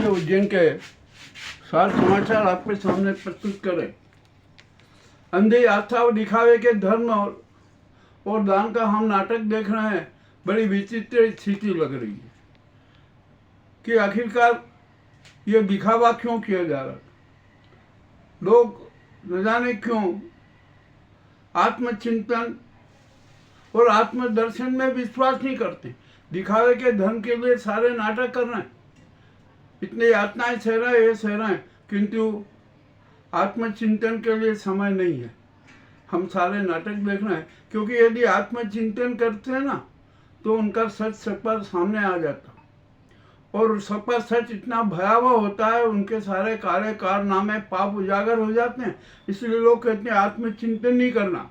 से उज्जैन के सार समाचार आपके सामने प्रस्तुत करें। अंधी आस्था और दिखावे के धर्म और दान का हम नाटक देख रहे हैं। बड़ी विचित्र स्थिति लग रही है कि आखिरकार ये दिखावा क्यों किया जा रहा है। लोग न जाने क्यों आत्मचिंतन और आत्मदर्शन में विश्वास नहीं करते। दिखावे के धन के लिए सारे नाटक कर रहे हैं, इतनी यातनाएं सह रहे हैं, ये सह रहे हैं, किंतु आत्मचिंतन के लिए समय नहीं है। हम सारे नाटक देख रहे हैं, क्योंकि यदि आत्मचिंतन करते हैं ना तो उनका सच सपर सामने आ जाता, और सपर सच इतना भयावह होता है, उनके सारे काले कारनामे पाप उजागर हो जाते हैं। इसलिए लोग कहते हैं आत्मचिंतन नहीं करना,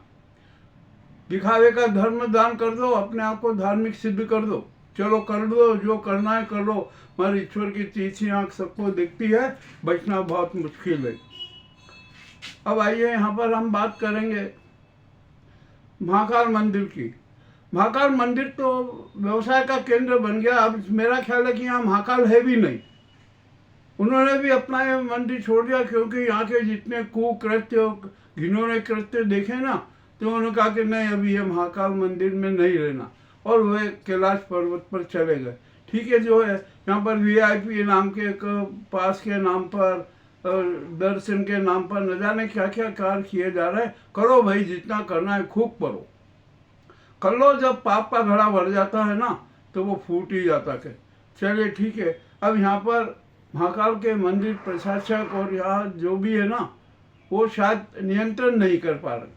दिखावे का धर्म दान कर दो, अपने आप को धार्मिक सिद्ध कर दो, चलो कर दो, जो करना है कर लो, हमारे ईश्वर की तीसरी आंख सबको दिखती है, बचना बहुत मुश्किल है। अब आइए यहाँ पर हम बात करेंगे महाकाल मंदिर की। महाकाल मंदिर तो व्यवसाय का केंद्र बन गया। अब मेरा ख्याल है कि यहाँ महाकाल है भी नहीं। उन्होंने भी अपना ये मंदिर छोड़ दिया, क्योंकि यहाँ के जितने कुकृत्य घिनौने कृत्य देखे ना, तो उन्होंने कहा कि नहीं, अभी ये महाकाल मंदिर में नहीं रहना, और वे कैलाश पर्वत पर चले गए। ठीक है, जो है यहाँ पर वीआईपी नाम के एक पास के नाम पर, दर्शन के नाम पर न जाने क्या क्या कार्य किए जा रहे हैं। करो भाई, जितना करना है खूब करो, कर लो। जब पाप का घड़ा भर जाता है ना तो वो फूट ही जाता है। चलिए ठीक है। अब यहाँ पर महाकाल के मंदिर प्रशासक और यहाँ जो भी है ना, वो शायद नियंत्रण नहीं कर पा रहे,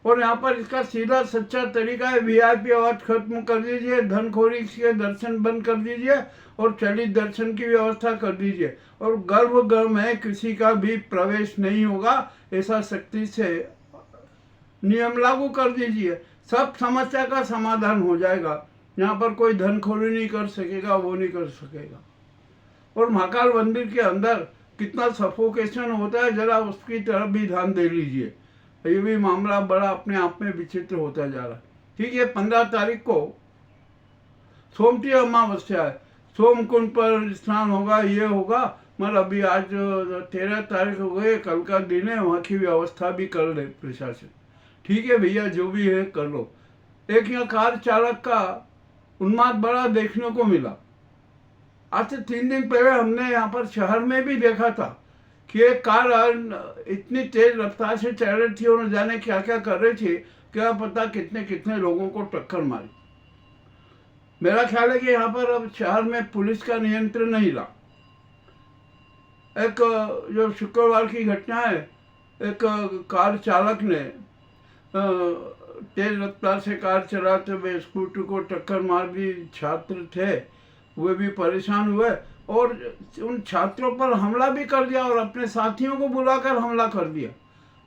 और यहाँ पर इसका सीधा सच्चा तरीका है, वीआईपी आवाज खत्म कर दीजिए, धनखोरी के दर्शन बंद कर दीजिए, और चलित दर्शन की व्यवस्था कर दीजिए, और गर्भगृह में किसी का भी प्रवेश नहीं होगा, ऐसा सख्ती से नियम लागू कर दीजिए। सब समस्या का समाधान हो जाएगा। यहाँ पर कोई धनखोरी नहीं कर सकेगा, वो नहीं कर सकेगा। और महाकाल मंदिर के अंदर कितना सफोकेशन होता है, जरा उसकी तरफ भी ध्यान दे लीजिए। ये भी मामला बड़ा अपने आप में विचित्र होता जा रहा है। ठीक है, 15 तारीख को सोमती अमावस्या है, सोमकुंड पर स्नान होगा, ये होगा, मगर अभी आज 13 तारीख हो गई, कल का दिन है, वहाँ की व्यवस्था भी कर ले प्रशासन। ठीक है भैया, जो भी है कर लो। एक यहाँ कार चालक का उन्माद बड़ा देखने को मिला। आज से 3 दिन पहले हमने यहाँ पर शहर में भी देखा था कि एक कार इतनी तेज रफ्तार से चल रही थी, और न जाने क्या क्या कर रही थी, क्या पता कितने कितने लोगों को टक्कर मारी। मेरा ख्याल है कि यहाँ पर अब शहर में पुलिस का नियंत्रण नहीं रहा। एक जो शुक्रवार की घटना है, एक कार चालक ने तेज रफ्तार से कार चलाते हुए स्कूटर को टक्कर मार दी। छात्र थे, वे भी परेशान हुए, और उन छात्रों पर हमला भी कर दिया, और अपने साथियों को बुलाकर हमला कर दिया।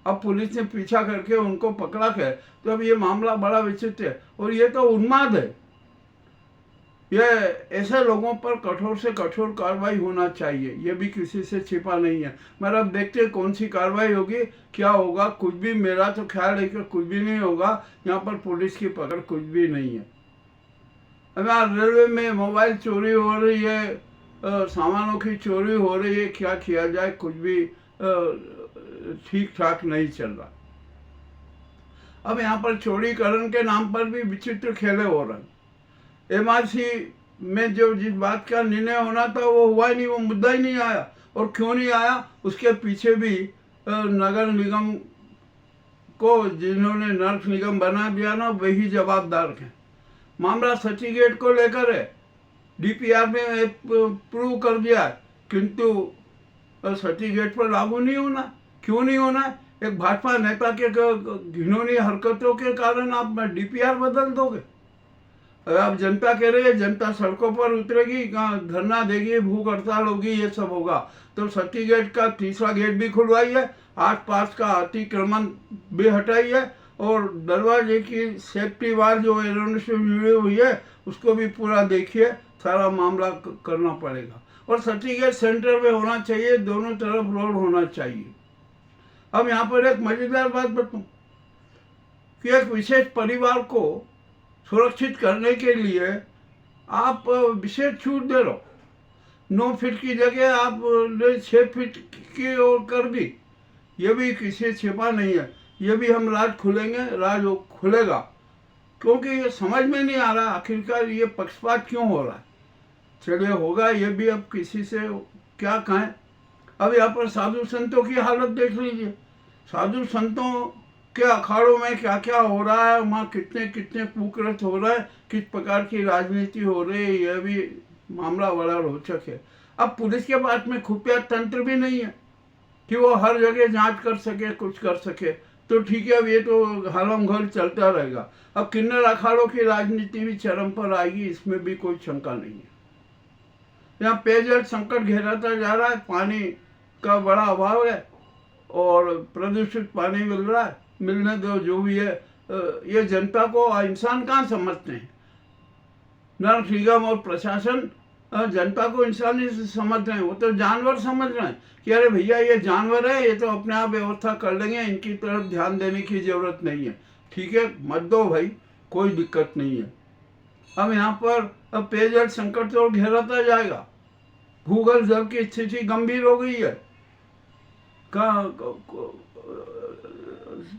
अब पुलिस ने पीछा करके उनको पकड़ा के, तो अब ये मामला बड़ा विचित्र है, और ये तो उन्माद है। ये ऐसे लोगों पर कठोर से कठोर कार्रवाई होना चाहिए, ये भी किसी से छिपा नहीं है। मगर अब देखते हैं कौन सी कार्रवाई होगी, क्या होगा। कुछ भी, मेरा तो ख्याल है कि कुछ भी नहीं होगा। यहाँ पर पुलिस की पकड़ कुछ भी नहीं है। अब यहाँ रेलवे में मोबाइल चोरी हो रही है, सामानों की चोरी हो रही है, क्या किया जाए, कुछ भी ठीक ठाक नहीं चल रहा। अब यहाँ पर चोरीकरण के नाम पर भी विचित्र खेले हो रहे हैं। एमआरसी में जो जिस बात का निर्णय होना था वो हुआ ही नहीं, वो मुद्दा ही नहीं आया। और क्यों नहीं आया, उसके पीछे भी नगर निगम को जिन्होंने नगर निगम बना दिया ना, वही जवाबदार हैं। मामला सर्टिफिकेट को लेकर है, डीपीआर में प्रूव कर दिया है, किंतु सर्टिफिकेट पर लागू नहीं होना। क्यों नहीं होना है? एक भाजपा नेता के घिनौनी हरकतों के कारण आप डीपीआर बदल दोगे। अब जनता कह रही है, जनता सड़कों पर उतरेगी, धरना देगी, भूख हड़ताल होगी, ये सब होगा, तो सर्टिफिकेट का तीसरा गेट भी खुलवाई है, आसपास का अतिक्रमण भी हटाई है, और दरवाजे की सेफ्टी वाल जो एरोन से जुड़ी हुई है उसको भी पूरा देखिए। सारा मामला करना पड़ेगा, और सर्टिफिकेट सेंटर में होना चाहिए, दोनों तरफ रोड होना चाहिए। अब यहाँ पर एक मजेदार बात बताऊँ कि एक विशेष परिवार को सुरक्षित करने के लिए आप विशेष छूट दे रहे हो। 9 फीट की जगह आप 6 फीट की ओर कर दी। ये भी किसी छिपा नहीं है, ये भी हम राज खुलेंगे, राज खुलेगा। क्योंकि ये समझ में नहीं आ रहा आखिरकार ये पक्षपात क्यों हो रहा है। चलिए होगा ये भी, अब किसी से क्या कहें। अब यहाँ पर साधु संतों की हालत देख लीजिए। साधु संतों के अखाड़ों में क्या क्या हो रहा है, वहाँ कितने कितने कुकृत्य हो रहा है, किस प्रकार की राजनीति हो रही है, यह भी मामला बड़ा रोचक है। अब पुलिस के पास में खुफिया तंत्र भी नहीं है कि वो हर जगह जांच कर सके, कुछ कर सके। तो ठीक है, अब ये तो हलम घोल चलता रहेगा। अब किन्नर अखाड़ों की राजनीति भी चरम पर आएगी, इसमें भी कोई शंका नहीं है। यहाँ पेयजल संकट घेराता जा रहा है, पानी का बड़ा अभाव है और प्रदूषित पानी मिल रहा है। मिलने दो, जो भी है, ये जनता को इंसान कहाँ समझते हैं। नगर निगम और प्रशासन जनता को इंसान ही समझ रहे हैं, वो तो जानवर समझ रहे हैं कि अरे भैया ये जानवर है, ये तो अपने आप व्यवस्था कर लेंगे, इनकी तरफ ध्यान देने की जरूरत नहीं है। ठीक है, मत दो भाई, कोई दिक्कत नहीं है। अब यहाँ पर अब पेयजल संकट तो घेराता जाएगा। भूगर्भ जल की स्थिति गंभीर हो गई है।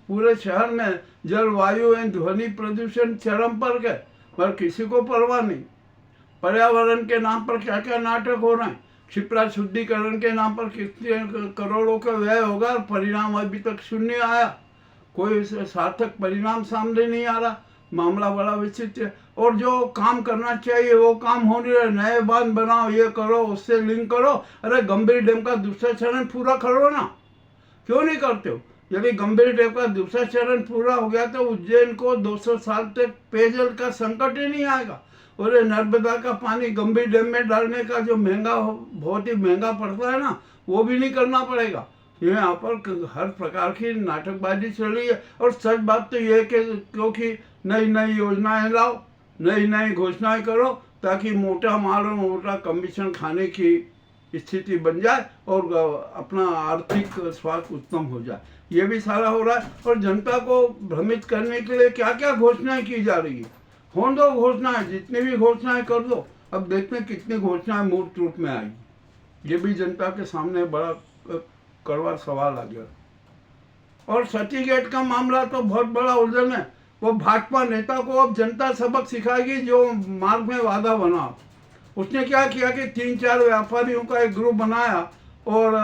पूरे शहर में जलवायु एवं ध्वनि प्रदूषण चरम पर गए, पर किसी को परवाह नहीं। पर्यावरण के नाम पर क्या क्या नाटक हो रहे हैं। क्षिप्रा शुद्धिकरण के नाम पर कितने करोड़ों का व्यय होगा और परिणाम अभी तक शून्य आया। कोई सार्थक परिणाम सामने नहीं आ रहा। मामला बड़ा विचित्र है। और जो काम करना चाहिए वो काम हो नहीं रहा। नए बांध बनाओ, ये करो, उससे लिंक करो। अरे गंभीर डैम का दूसरा चरण पूरा करो ना, क्यों नहीं करते हो। यदि गंभीर डैम का दूसरा चरण पूरा हो गया तो उज्जैन को 200 साल तक पेयजल का संकट ही नहीं आएगा। और नर्मदा का पानी गंभीर डैम में डालने का जो महंगा, बहुत ही महंगा पड़ता है ना, वो भी नहीं करना पड़ेगा। यहाँ पर हर प्रकार की नाटकबाजी चल रही है। और सच बात तो ये है कि क्योंकि नई नई योजनाएं लाओ, नई नई घोषणाएं करो, ताकि मोटा माल और मोटा कमीशन खाने की स्थिति बन जाए और अपना आर्थिक स्वास्थ्य उत्तम हो जाए। ये भी सारा हो रहा है। और जनता को भ्रमित करने के लिए क्या क्या घोषणाएं की जा रही है। होने दो घोषणाएं, जितनी भी घोषणाएं कर दो। अब देखते हैं कितनी घोषणाएं मूर्त रूप में आएगी। ये भी जनता के सामने बड़ा कड़वा सवाल आ गया। और सर्टिफिकेट का मामला तो बहुत बड़ा उलझन है। वो भाजपा नेता को अब जनता सबक सिखाएगी जो मार्ग में वादा बना। उसने क्या किया कि 3-4 व्यापारियों का एक ग्रुप बनाया और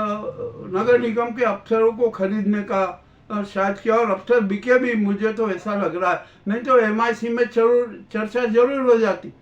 नगर निगम के अफसरों को खरीदने का शायद किया। और अफसर बिके भी, मुझे तो ऐसा लग रहा है। नहीं तो MIC में चर्चा जरूर हो जाती।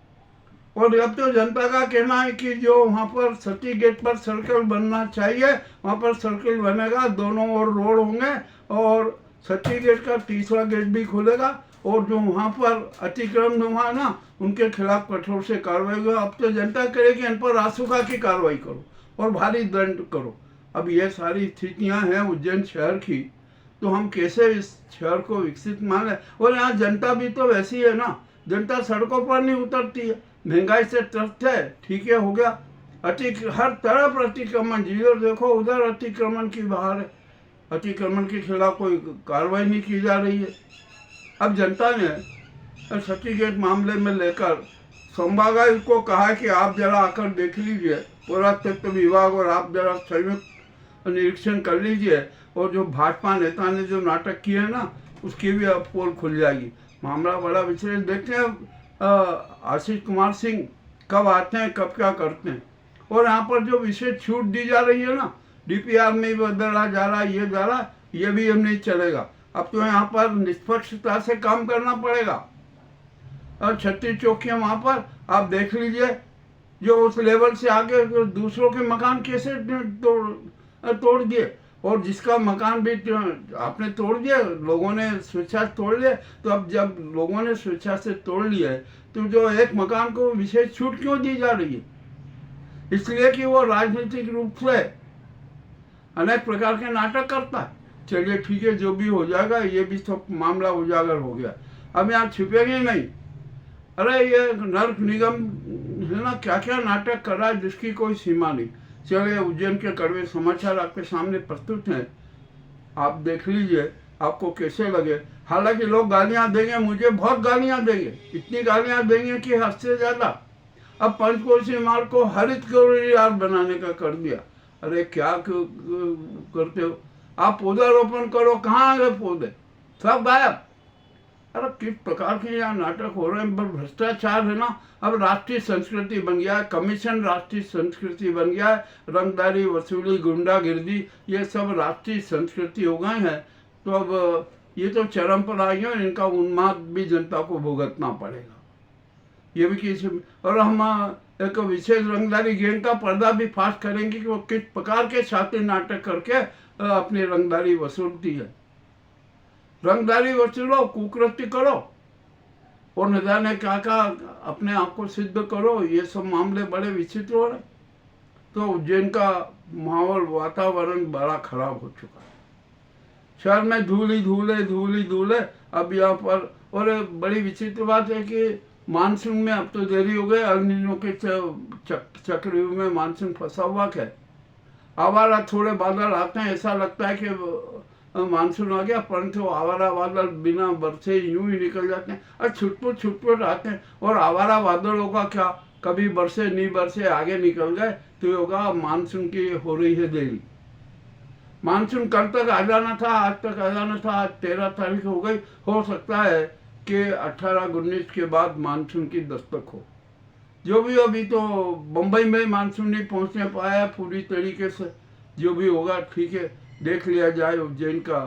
और अब तो जनता का कहना है कि जो वहाँ पर सती गेट पर सर्कल बनना चाहिए, वहाँ पर सर्कल बनेगा, दोनों ओर रोड होंगे और सती गेट का तीसरा गेट भी खुलेगा। और जो वहाँ पर अतिक्रमण हुआ ना, उनके खिलाफ कठोर से कार्रवाई हुआ। अब तो जनता करेगी इन पर रासुका की कार्रवाई करो और भारी दंड करो। अब ये सारी स्थितियाँ हैं उज्जैन शहर की, तो हम कैसे इस शहर को विकसित माने। और यहाँ जनता भी तो वैसी है ना, जनता सड़कों पर नहीं उतरती है। महंगाई से त्रस्त है, ठीक है, हो गया। हर तरफ अतिक्रमण, जिधर देखो उधर अतिक्रमण की बहार है। अतिक्रमण के खिलाफ कोई कार्रवाई नहीं की जा रही है। अब जनता ने सती गेट मामले में लेकर संभागायुक्त को कहा कि आप जरा आकर देख लीजिए, पुरातत्व विभाग और आप जरा संयुक्त निरीक्षण कर लीजिए। और जो भाजपा नेता ने जो नाटक किए हैं ना, उसकी भी अब पोल खुल जाएगी। मामला बड़ा विशेष। देखते हैं आशीष कुमार सिंह कब आते हैं, कब क्या करते हैं। और यहाँ पर जो विशेष छूट दी जा रही है ना, DPR में भी बदला जा रहा है, ये जा रहा है, ये भी हम नहीं चलेगा। अब तो यहाँ पर निष्पक्षता से काम करना पड़ेगा। और 36 चौकियाँ वहाँ पर आप देख लीजिए, जो उस लेवल से आगे दूसरों के मकान कैसे तोड़ दिए। और जिसका मकान भी आपने तोड़ दिया, लोगों ने स्वेच्छा से तोड़ लिया। तो अब जब लोगों ने स्वेच्छा से तोड़ लिया है, तो जो एक मकान को विशेष छूट क्यों दी जा रही है। इसलिए कि वो राजनीतिक रूप से अनेक प्रकार के नाटक करता है। चलिए ठीक है, जो भी हो जाएगा, ये भी सब मामला उजागर हो गया। अब यहाँ छिपेंगे नहीं। अरे ये नगर निगम है ना, क्या क्या नाटक कर रहा है जिसकी कोई सीमा नहीं। चलिए, उज्जैन के कड़वे समाचार आपके सामने प्रस्तुत हैं, आप देख लीजिए, आपको कैसे लगे। हालांकि लोग गालियां देंगे, मुझे बहुत गालियां देंगे, इतनी गालियां देंगे कि हद से ज़्यादा। अब पंचकोशी मार्ग को हरित कॉरिडोर बनाने का कर दिया। अरे क्या करते हो आप? पौधारोपण करो, कहाँ आ गए पौधे? सब गायब। अरे किस प्रकार के यहाँ नाटक हो रहे हैं। पर भ्रष्टाचार है ना, अब राष्ट्रीय संस्कृति बन गया है, कमीशन राष्ट्रीय संस्कृति बन गया है, रंगदारी, वसूली, गुंडागिर्दी, ये सब राष्ट्रीय संस्कृति हो गए हैं। तो अब ये तो चरम पर आ गए, इनका उन्माद भी जनता को भुगतना पड़ेगा। ये भी किसी, और हम एक विशेष रंगदारी गैंग का पर्दा भी फाश करेंगे कि वो किस प्रकार के शातिर नाटक करके अपनी रंगदारी वसूलती है। रंगदारी वसूलो, कुकृत्य करो और न जाने क्या क्या अपने आप को सिद्ध करो। ये सब मामले बड़े विचित्र हो रहे। तो उज्जैन का माहौल, वातावरण बड़ा खराब हो चुका है। शहर में धूल ही धूल है अब यहाँ पर। और बड़ी विचित्र बात है कि मानसून में अब तो देरी हो गई। एल नीनो के चक्रव्यूह में मानसून फंसा हुआ है। आवारा थोड़े बादल आते हैं, ऐसा लगता है कि मानसून आ गया, परंतु आवारा बादल बिना बरसे यूं ही निकल जाते हैं और छुटपुट आते हैं। और आवारा बादलों का क्या, कभी बरसे नहीं बरसे आगे निकल गए तो होगा मानसून की हो रही है देरी। मानसून कल तक आ जाना था, आज तक आ जाना था, आज 13 तारीख हो गई। हो सकता है कि 18-19 के बाद मानसून की दस्तक हो। जो भी, अभी तो बम्बई में मानसून नहीं पहुंचने पाया पूरी तरीके से। जो भी होगा ठीक है, देख लिया जाए उज्जैन का।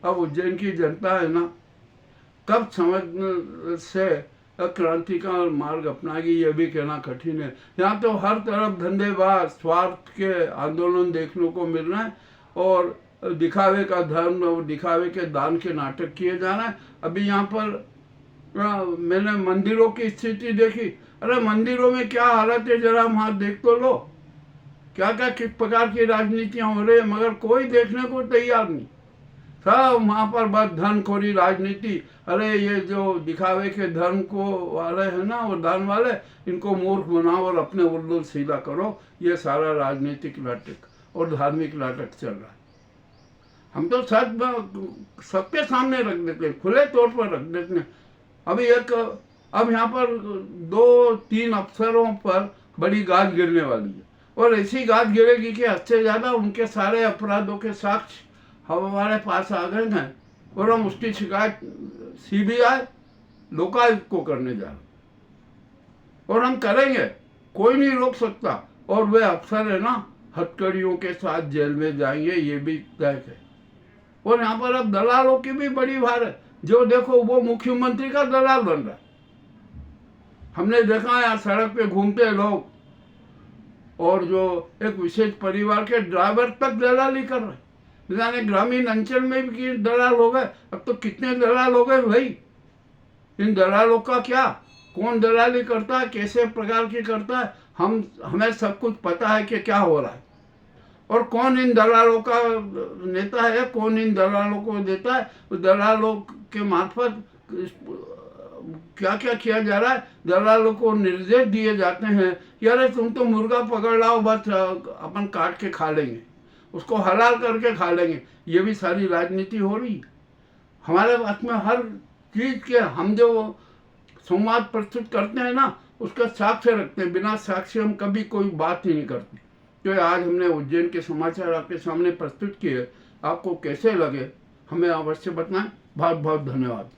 अब उज्जैन की जनता है ना, कब समझ से क्रांति का मार्ग अपनाएगी ये भी कहना कठिन है। यहाँ तो हर तरफ धंधेबाज, स्वार्थ के आंदोलन देखने को मिल रहे हैं और दिखावे का धर्म और दिखावे के दान के नाटक किए जा रहे हैं। अभी यहाँ पर मैंने मंदिरों की स्थिति देखी। अरे मंदिरों में क्या हालत है, जरा वहाँ देख तो लो। क्या क्या किस प्रकार की राजनीतियाँ हो रही है, मगर कोई देखने को तैयार नहीं। सब वहाँ पर बस धनखोरी राजनीति। अरे ये जो दिखावे के धर्म को वाले हैं ना, वो दान वाले, इनको मूर्ख बनाओ और अपने उल्लू सीधा करो। ये सारा राजनीतिक नाटक और धार्मिक नाटक चल रहा है। हम तो सच सबके सामने रख देते हैं, खुले तौर पर रख देते हैं। अब यहाँ पर 2-3 अफसरों पर बड़ी गाज गिरने वाली है और ऐसी गाज गिरेगी कि हद से ज़्यादा उनके सारे अपराधों के साक्ष्य हमारे पास आ गए हैं और हम उसकी शिकायत CBI लोकायुक्त को करने जा रहे और हम करेंगे, कोई नहीं रोक सकता। और वे अफसर है ना, हथकड़ियों के साथ जेल में जाएंगे, ये भी तय है। और यहाँ पर अब दलालों की भी बड़ी भार है। जो देखो वो मुख्यमंत्री का दलाल बन रहा है। हमने देखा है सड़क पे घूमते लोग, और जो एक विशेष परिवार के ड्राइवर तक दलाली कर रहे हैं। जाने ग्रामीण अंचल में भी दलाल हो गए। अब तो कितने दलाल हो गए भाई। इन दलालों का क्या, कौन दलाली करता है, कैसे प्रकार की करता है, हमें सब कुछ पता है कि क्या हो रहा है और कौन इन दलालों का नेता है, कौन इन दलालों को देता है। दलालों के मार्फत क्या क्या किया जा रहा है। दलालों को निर्देश दिए जाते हैं कि अरे तुम तो मुर्गा पकड़ लाओ, बस अपन काट के खा लेंगे, उसको हलाल करके खा लेंगे। ये भी सारी राजनीति हो रही है। हमारे पास में हर चीज़ के हम जो संवाद प्रस्तुत करते हैं ना, उसका साक्ष्य रखते हैं। बिना साक्ष्य हम कभी कोई बात ही नहीं करते। तो आज हमने उज्जैन के समाचार आपके सामने प्रस्तुत किए। आपको कैसे लगे हमें अवश्य बताएं। बहुत बहुत धन्यवाद।